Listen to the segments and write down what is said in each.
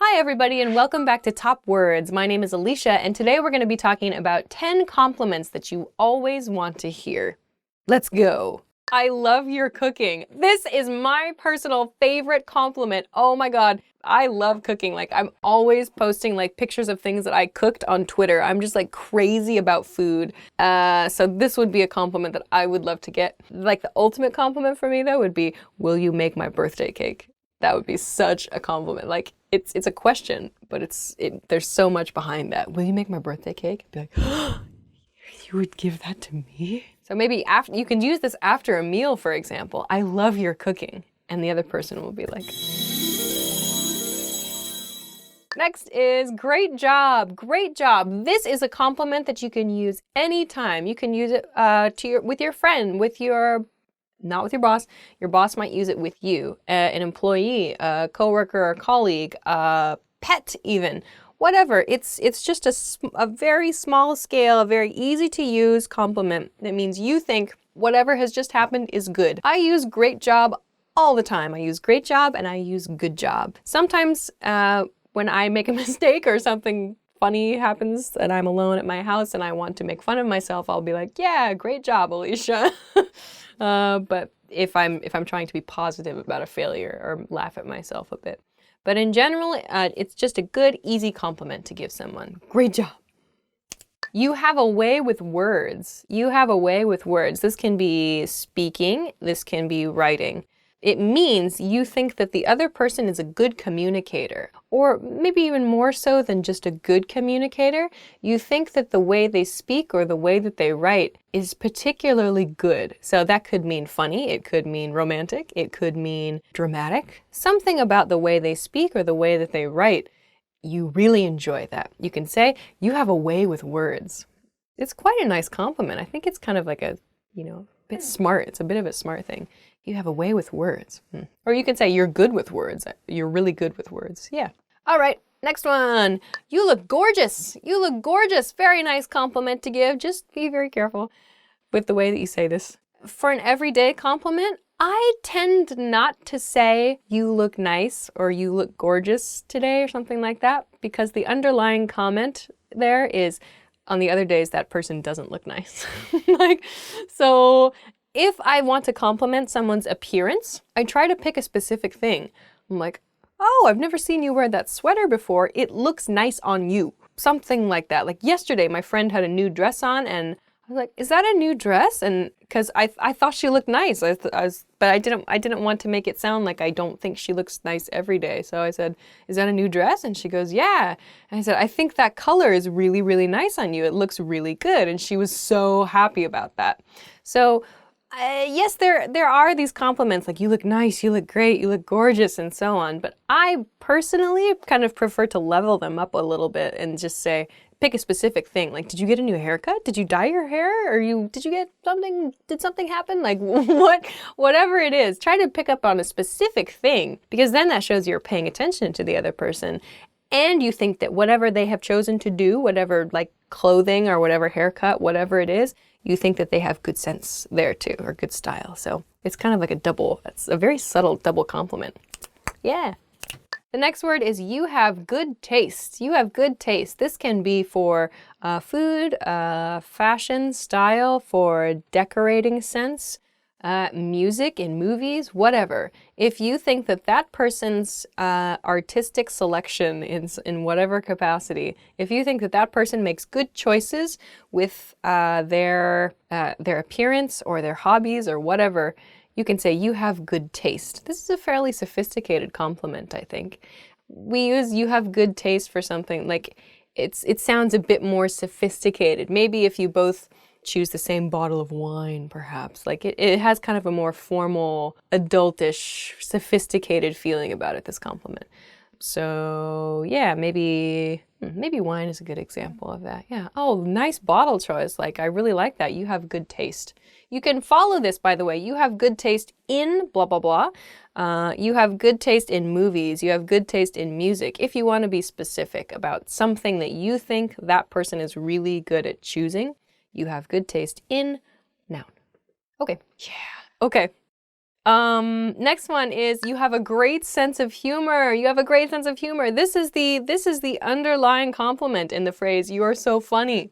Hi everybody and welcome back to Top Words. My name is Alicia and today we're going to be talking about 10 compliments that you always want to hear. Let's go. I love your cooking. This is my personal favorite compliment. Oh my god, I love cooking. Like I'm always posting like pictures of things that I cooked on Twitter. I'm just like crazy about food. So this would be a compliment that I would love to get. Like the ultimate compliment for me though would be, will you make my birthday cake? That would be such a compliment. Like it's a question, but there's so much behind that. Will you make my birthday cake? I'd be like, oh, you would give that to me? So maybe after, you can use this after a meal, for example. I love your cooking. And the other person will be like, next is great job, great job. This is a compliment that you can use anytime. You can use it with your friend, not with your boss. Your boss might use it with you, an employee, a coworker or colleague, a pet even, whatever. It's just a very small scale, a very easy to use compliment. That means you think whatever has just happened is good. I use great job all the time. I use great job and I use good job. Sometimes when I make a mistake or something funny happens and I'm alone at my house and I want to make fun of myself, I'll be like, yeah, great job, Alicia. But if I'm trying to be positive about a failure or laugh at myself a bit. But in general, it's just a good, easy compliment to give someone. Great job. You have a way with words. You have a way with words. This can be speaking. This can be writing. It means you think that the other person is a good communicator, or maybe even more so than just a good communicator. You think that the way they speak or the way that they write is particularly good. So that could mean funny, it could mean romantic, it could mean dramatic. Something about the way they speak or the way that they write, you really enjoy that. You can say, you have a way with words. It's quite a nice compliment. I think it's kind of like a, bit smart. It's a bit of a smart thing. You have a way with words. Or you can say you're good with words. You're really good with words. Yeah. All right, next one. You look gorgeous. You look gorgeous. Very nice compliment to give. Just be very careful with the way that you say this. For an everyday compliment, I tend not to say you look nice or you look gorgeous today or something like that, because the underlying comment there is, on the other days, that person doesn't look nice. So if I want to compliment someone's appearance, I try to pick a specific thing. I'm like, oh, I've never seen you wear that sweater before. It looks nice on you. Something like that. Like yesterday, my friend had a new dress on and I was like, is that a new dress? And because I thought she looked nice, but I didn't want to make it sound like I don't think she looks nice every day. So I said, is that a new dress? And she goes, yeah. And I said, I think that color is really, really nice on you. It looks really good. And she was so happy about that. So yes, there are these compliments like you look nice, you look great, you look gorgeous, and so on. But I personally kind of prefer to level them up a little bit and just say, pick a specific thing. Like, did you get a new haircut? Did you dye your hair? Or did you get something, did something happen? Like whatever it is, try to pick up on a specific thing, because then that shows you're paying attention to the other person. And you think that whatever they have chosen to do, whatever like clothing or whatever haircut, whatever it is, you think that they have good sense there too, or good style. So it's kind of like it's a very subtle double compliment. Yeah. The next word is you have good taste. You have good taste. This can be for food, fashion, style, for decorating sense, music in movies, whatever. If you think that that person's artistic selection in whatever capacity, if you think that that person makes good choices with their appearance or their hobbies or whatever, you can say you have good taste. This is a fairly sophisticated compliment, I think. We use you have good taste for something like it sounds a bit more sophisticated. Maybe if you both choose the same bottle of wine, perhaps. Like it has kind of a more formal, adultish, sophisticated feeling about it, this compliment. So yeah, maybe wine is a good example of that. Yeah. Oh, nice bottle choice. Like, I really like that. You have good taste. You can follow this, by the way. You have good taste in blah, blah, blah. You have good taste in movies. You have good taste in music. If you want to be specific about something that you think that person is really good at choosing, you have good taste in noun. Okay. Yeah. Okay. Next one is you have a great sense of humor. You have a great sense of humor. This is the underlying compliment in the phrase, you are so funny.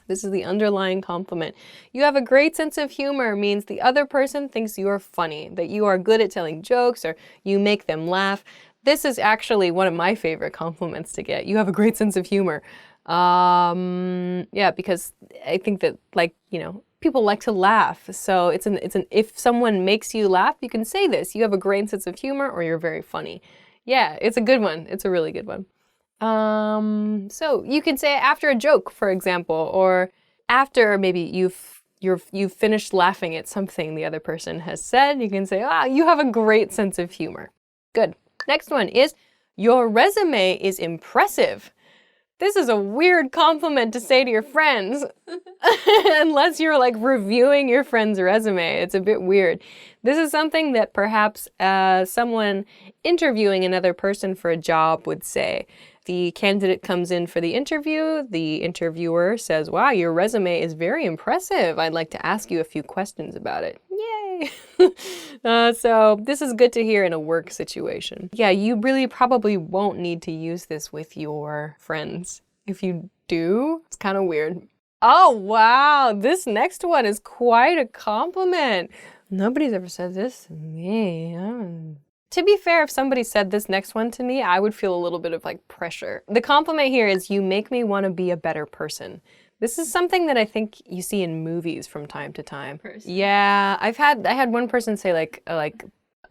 This is the underlying compliment. You have a great sense of humor means the other person thinks you are funny, that you are good at telling jokes or you make them laugh. This is actually one of my favorite compliments to get. You have a great sense of humor. Yeah, because I think that, like, you know, people like to laugh. So if someone makes you laugh, you can say this. You have a great sense of humor or you're very funny. Yeah, it's a good one. It's a really good one. So you can say it after a joke, for example, or after maybe you've finished laughing at something the other person has said. You can say, you have a great sense of humor. Good. Next one is, your resume is impressive. This is a weird compliment to say to your friends, unless you're like reviewing your friend's resume. It's a bit weird. This is something that perhaps someone interviewing another person for a job would say. The candidate comes in for the interview. The interviewer says, wow, your resume is very impressive. I'd like to ask you a few questions about it. Yay! So this is good to hear in a work situation. Yeah, you really probably won't need to use this with your friends. If you do, it's kind of weird. Oh, wow. This next one is quite a compliment. Nobody's ever said this to me. To be fair, if somebody said this next one to me, I would feel a little bit of like pressure. The compliment here is, you make me want to be a better person. This is something that I think you see in movies from time to time. Yeah, I had one person say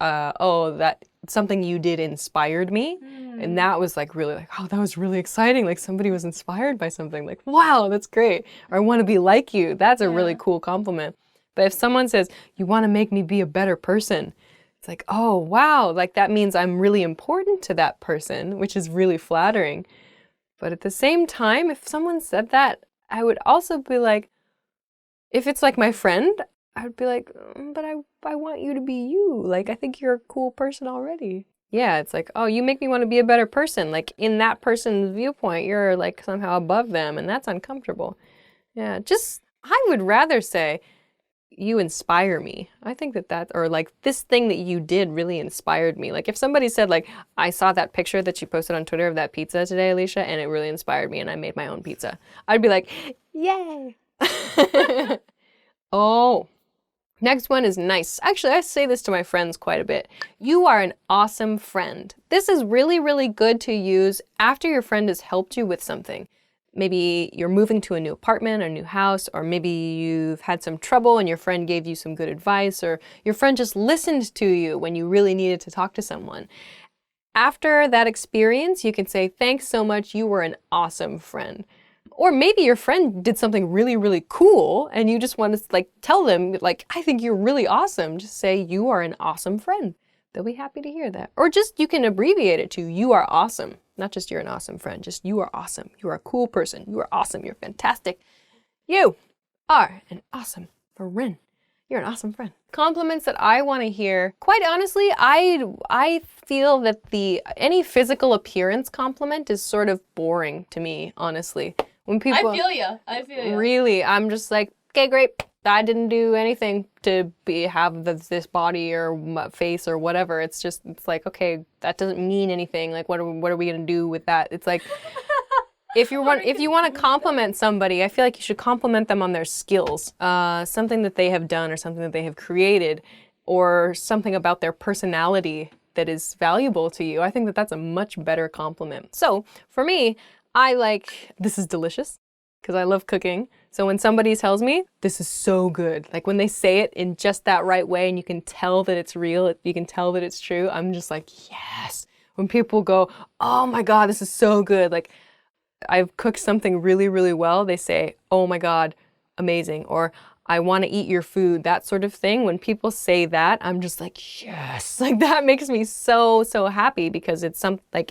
oh, that something you did inspired me. And that was like really like, oh, that was really exciting. Like somebody was inspired by something. Like, wow, that's great. Or I want to be like you. That's a really cool compliment. But if someone says, you want to make me be a better person, it's like, oh, wow, like that means I'm really important to that person, which is really flattering. But at the same time, if someone said that, I would also be like, if it's like my friend, I would be like, but I want you to be you. Like, I think you're a cool person already. Yeah, it's like, oh, you make me want to be a better person. Like, in that person's viewpoint, you're like somehow above them, and that's uncomfortable. Yeah, I would rather say, you inspire me. I think or like, this thing that you did really inspired me. Like if somebody said like, I saw that picture that you posted on Twitter of that pizza today, Alicia, and it really inspired me and I made my own pizza. I'd be like, yay. Oh, next one is nice. Actually, I say this to my friends quite a bit. You are an awesome friend. This is really, really good to use after your friend has helped you with something. Maybe you're moving to a new apartment or new house, or maybe you've had some trouble and your friend gave you some good advice, or your friend just listened to you when you really needed to talk to someone. After that experience, you can say, thanks so much, you were an awesome friend. Or maybe your friend did something really, really cool and you just want to like tell them, like, I think you're really awesome. Just say, you are an awesome friend. They'll be happy to hear that. Or just, you can abbreviate it to, you are awesome. Not just you're an awesome friend, just you are awesome. You are a cool person. You are awesome. You're fantastic. You are an awesome friend. You're an awesome friend. Compliments that I want to hear, quite honestly, I feel that any physical appearance compliment is sort of boring to me, honestly. When people, I feel you. Really, I'm just like, okay, great. I didn't do anything to have this body or face or whatever. It's like, okay, that doesn't mean anything. Like, what are we gonna do with that? It's like, if you want to compliment somebody, I feel like you should compliment them on their skills, something that they have done or something that they have created, or something about their personality that is valuable to you. I think that that's a much better compliment. So for me, I like, this is delicious, because I love cooking. So when somebody tells me, this is so good, like when they say it in just that right way and you can tell that it's real, you can tell that it's true, I'm just like, yes. When people go, oh my God, this is so good, like I've cooked something really, really well, they say, oh my God, amazing, or I want to eat your food, that sort of thing. When people say that, I'm just like, yes, like that makes me so, so happy, because it's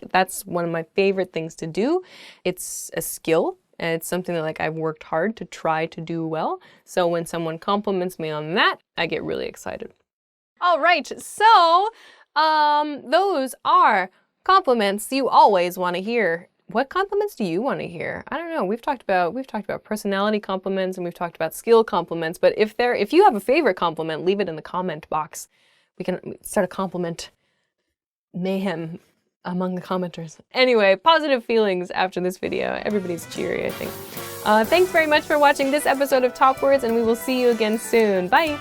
that's one of my favorite things to do. It's a skill. And it's something that like I've worked hard to try to do well. So when someone compliments me on that, I get really excited. All right, so those are compliments you always want to hear. What compliments do you want to hear? I don't know. We've talked about personality compliments and we've talked about skill compliments. But if you have a favorite compliment, leave it in the comment box We can start a compliment mayhem among the commenters. Anyway, positive feelings after this video. Everybody's cheery, I think. Thanks very much for watching this episode of Top Words, and we will see you again soon. Bye!